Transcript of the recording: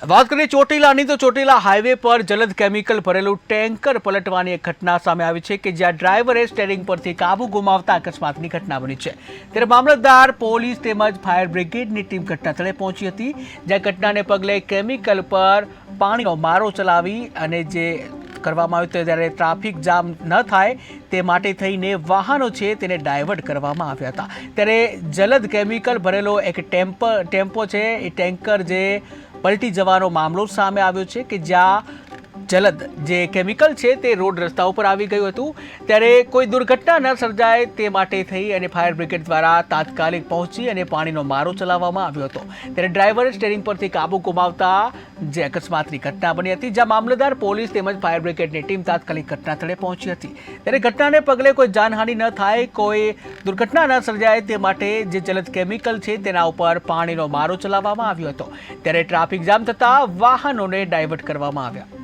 વાત કરીએ ચોટીલાની તો ચોટીલા હાઈવે પર જલદ કેમિકલ ભરેલું ટેન્કર પલટવાની એક ઘટના સામે આવી છે કે જ્યાં ડ્રાઈવરે સ્ટેરિંગ પરથી કાબુ ગુમાવતા અકસ્માતની ઘટના બની છે। ત્યારે મામલતદાર, પોલીસ તેમજ ફાયર બ્રિગેડની ટીમ ઘટનાસ્થળે પહોંચી હતી, જ્યાં ઘટનાને પગલે કેમિકલ પર પાણીનો મારો ચલાવી અને જે કરવામાં આવ્યું ત્યારે ટ્રાફિક જામ ન થાય તે માટે થઈને વાહનો છે તેને ડાયવર્ટ કરવામાં આવ્યા હતા। ત્યારે જલદ કેમિકલ ભરેલો એક ટેમ્પો છે એ ટેન્કર જે પલટી જવાનો મામલો સામે આવ્યો છે કે જ્યાં જલદ જે કેમિકલ છે તે રોડ રસ્તા ઉપર આવી ગયું હતું। ત્યારે કોઈ દુર્ઘટના ન સર્જાય તે માટે થઈ અને ફાયર બ્રિગેડ દ્વારા તાત્કાલિક પહોંચી અને પાણીનો મારો ચલાવવામાં આવ્યો હતો। ત્યારે ડ્રાઈવરે સ્ટેરિંગ પરથી કાબુ ગુમાવતા જે અકસ્માતની ઘટના બની હતી, જ્યાં મામલતદાર, પોલીસ તેમજ ફાયર બ્રિગેડની ટીમ તાત્કાલિક ઘટનાસ્થળે પહોંચી હતી। ત્યારે ઘટનાને પગલે કોઈ જાનહાનિ ન થાય, કોઈ દુર્ઘટના ન સર્જાય તે માટે જે જલદ કેમિકલ છે તેના ઉપર પાણીનો મારો ચલાવવામાં આવ્યો હતો। ત્યારે ટ્રાફિક જામ થતાં વાહનોને ડાયવર્ટ કરવામાં આવ્યા।